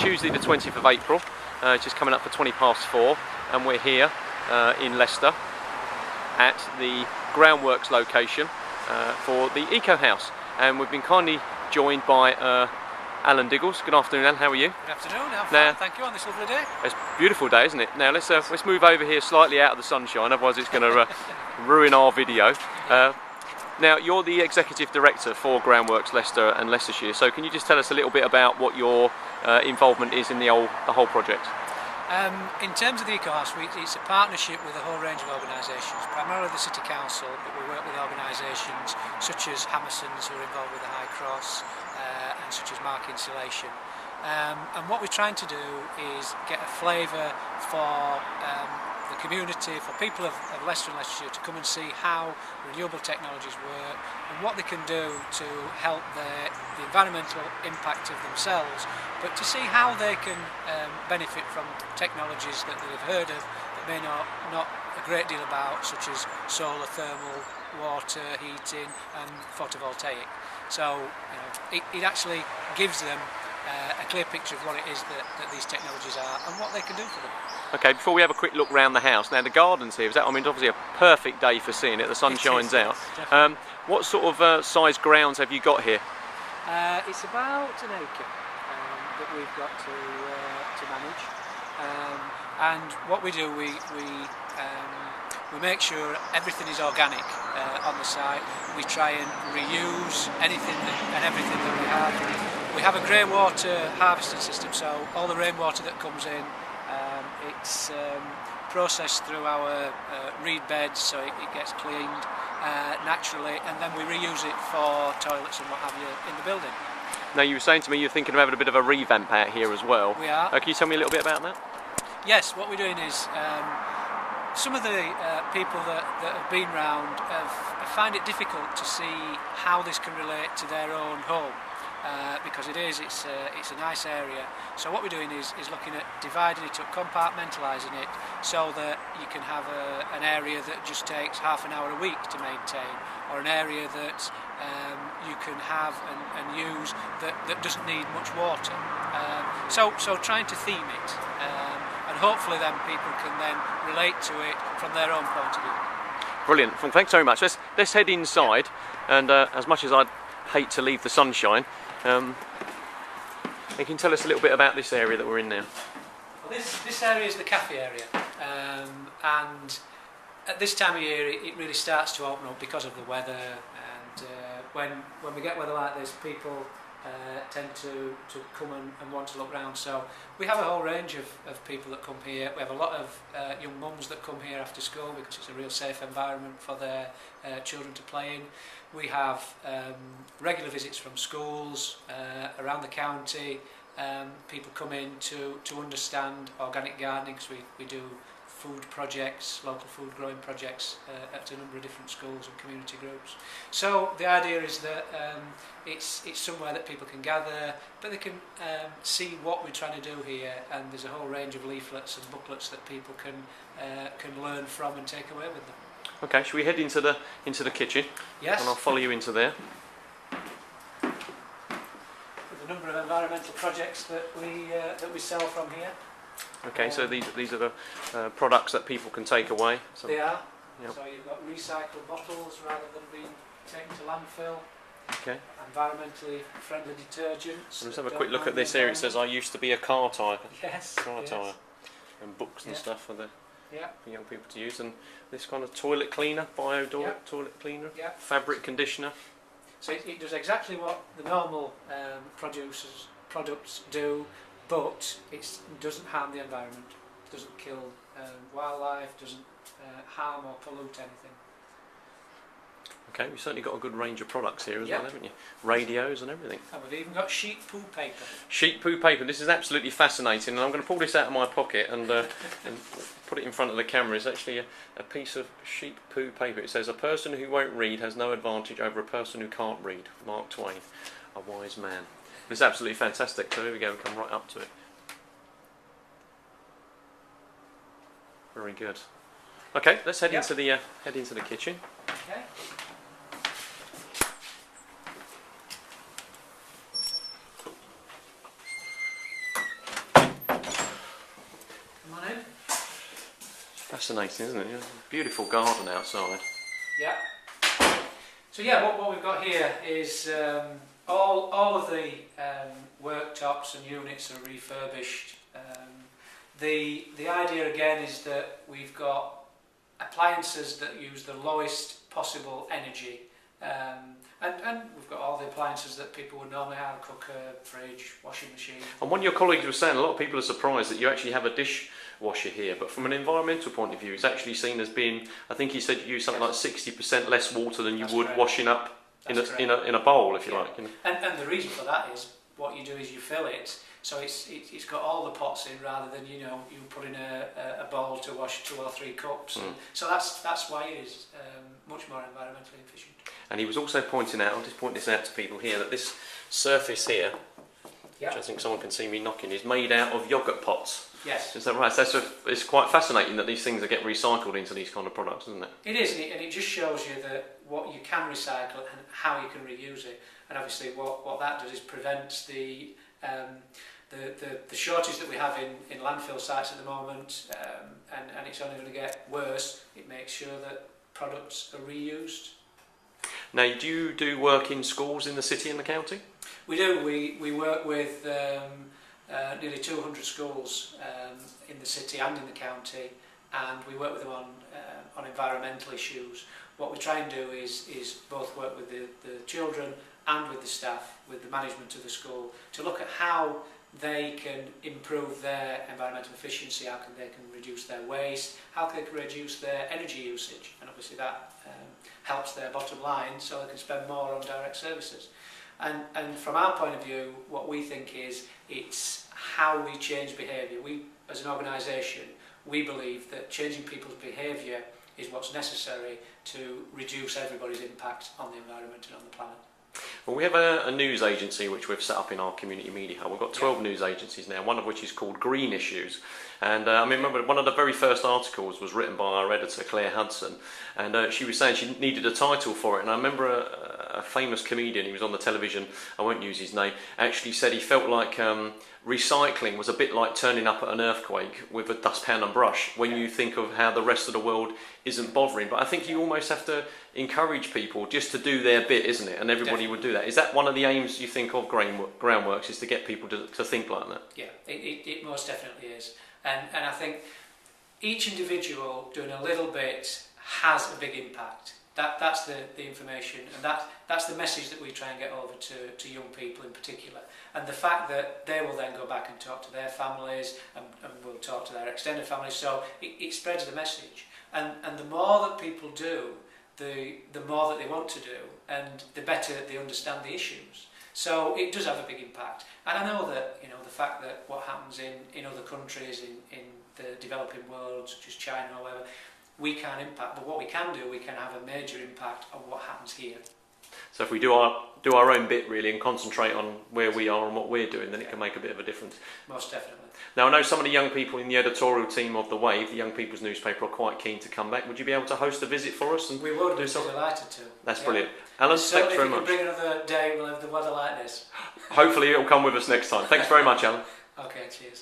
Tuesday the 20th of April, just coming up for 4:20, and we're here in Leicester at the Groundworks location for the EcoHouse, and we've been kindly joined by Alan Diggles. Good afternoon, Alan. How are you? Good afternoon. I'm fine, thank you, on this lovely day. It's a beautiful day, isn't it? Now let's move over here slightly out of the sunshine, otherwise it's going to ruin our video. Now, you're the Executive Director for Groundworks Leicester and Leicestershire, so can you just tell us a little bit about what your involvement is in the whole project? In terms of the EcoHouse, it's a partnership with a whole range of organisations, primarily the City Council, but we work with organisations such as Hammerson's, who are involved with the High Cross, and such as Mark Insulation. And what we're trying to do is get a flavour for the community, for people of Leicester and Leicestershire to come and see how renewable technologies work and what they can do to help the environmental impact of themselves, but to see how they can benefit from technologies that they've heard of that may not a great deal about, such as solar, thermal, water, heating and photovoltaic. So it actually gives them a clear picture of what it is that these technologies are and what they can do for them. Okay, before we have a quick look round the house, now the gardens here, it's obviously a perfect day for seeing it, the sun shines out. What sort of size grounds have you got here? It's about an acre that we've got to manage, and what we do, we make sure everything is organic on the site. We try and reuse anything and everything that we have. We have a grey water harvesting system, so all the rainwater that comes in, it's processed through our reed beds, so it gets cleaned naturally, and then we reuse it for toilets and what have you in the building. Now, you were saying to me you're thinking of having a bit of a revamp out here as well. We are. Can you tell me a little bit about that? Yes, what we're doing is some of the people that have been round find it difficult to see how this can relate to their own home. Because it's a nice area. So what we're doing is looking at dividing it up, compartmentalising it, so that you can have an area that just takes half an hour a week to maintain, or an area that you can have and use that doesn't need much water. So trying to theme it, and hopefully then people can then relate to it from their own point of view. Brilliant. Well, thanks very much. Let's head inside, and as much as I'd hate to leave the sunshine, you can tell us a little bit about this area that we're in now. Well, this area is the cafe area, and at this time of year it really starts to open up because of the weather, and when we get weather like this, people tend to come and want to look round. So we have a whole range of people that come here. We have a lot of young mums that come here after school because it's a real safe environment for their children to play in. We have regular visits from schools around the county. People come in to understand organic gardening, because we do food projects, local food growing projects at a number of different schools and community groups. So the idea is that it's somewhere that people can gather, but they can see what we're trying to do here, and there's a whole range of leaflets and booklets that people can learn from and take away with them. Okay, shall we head into the kitchen? Yes. And I'll follow you into there. There's a number of environmental projects that we sell from here. Okay, so these are the products that people can take away. So, they are. Yep. So you've got recycled bottles rather than being taken to landfill. Okay. Environmentally friendly detergents. Let's have a quick look at this here. It says, "I used to be a car tyre." Yes. Car yes. tyre. And books and stuff for Yeah. for young people to use, and this kind of toilet cleaner, bio Yeah. toilet cleaner, Yeah. fabric conditioner. So it does exactly what the normal products do, but it doesn't harm the environment, doesn't kill wildlife, doesn't harm or pollute anything. Okay, we've certainly got a good range of products here as Yep. well, haven't you? Radios and everything. And we've even got sheep poo paper. Sheep poo paper. This is absolutely fascinating, and I'm going to pull this out of my pocket and put it in front of the camera. It's actually a piece of sheep poo paper. It says, "A person who won't read has no advantage over a person who can't read." Mark Twain, a wise man. It's absolutely fantastic. So here we go. We come right up to it. Very good. Okay, let's head into the kitchen. Okay. Fascinating, isn't it? Yeah. Beautiful garden outside. Yeah. So yeah, what we've got here is all of the worktops and units are refurbished. The idea again is that we've got appliances that use the lowest possible energy, and we've got all the appliances that people would normally have: cooker, fridge, washing machine. And one of your colleagues was saying a lot of people are surprised that you actually have a dishwasher here, but from an environmental point of view, it's actually seen as being, I think he said you use something like 60% less water than you would correct. washing up in a bowl, if you like. You know? And the reason for that is what you do is you fill it, so it's got all the pots in rather than you put in a bowl to wash 2 or 3 cups. So that's why it is much more environmentally efficient. And he was also pointing out, I'll just point this out to people here, that this surface here, which I think someone can see me knocking, is made out of yoghurt pots. Yes. Is that right? So it's quite fascinating that these things get recycled into these kind of products, isn't it? It is, and it just shows you that what you can recycle and how you can reuse it. And obviously what that does is prevents the shortage that we have in landfill sites at the moment, and it's only going to get worse. It makes sure that products are reused. Now, do you do work in schools in the city and the county? We do. We work with nearly 200 schools in the city and in the county, and we work with them on environmental issues. What we try and do is both work with the children and with the staff, with the management of the school, to look at how they can improve their environmental efficiency, how they can reduce their waste, how they can reduce their energy usage, and obviously that helps their bottom line so they can spend more on direct services. And from our point of view, what we think is it's how we change behaviour. We, as an organisation, we believe that changing people's behaviour is what's necessary to reduce everybody's impact on the environment and on the planet. Well, we have a news agency which we've set up in our community media hub. We've got 12 news agencies now, one of which is called Green Issues. And I remember one of the very first articles was written by our editor, Claire Hudson, and she was saying she needed a title for it. And I remember a famous comedian, he was on the television, I won't use his name, actually said he felt like recycling was a bit like turning up at an earthquake with a dustpan and brush when you think of how the rest of the world isn't bothering. But I think you almost have to encourage people just to do their bit, isn't it? And everybody would do that. Is that one of the aims you think of Groundworks, is to get people to think like that? Yeah, it most definitely is. And I think each individual doing a little bit has a big impact. That's the information, and that's the message that we try and get over to young people in particular. And the fact that they will then go back and talk to their families and will talk to their extended families, so it spreads the message. And the more that people do, the more that they want to do, and the better they understand the issues. So it does have a big impact. And I know that the fact that what happens in other countries, in the developing world, such as China or whatever, we can't impact, but what we can do, we can have a major impact on what happens here. So if we do our own bit really and concentrate on where we are and what we're doing, then it can make a bit of a difference. Most definitely. Now, I know some of the young people in the editorial team of The Wave, the Young People's newspaper, are quite keen to come back. Would you be able to host a visit for us? And we would. We'd be delighted to. That's brilliant. Alan, thanks very much. If you can bring another day, we'll have the weather like this. Hopefully it'll come with us next time. Thanks very much, Alan. Okay, cheers.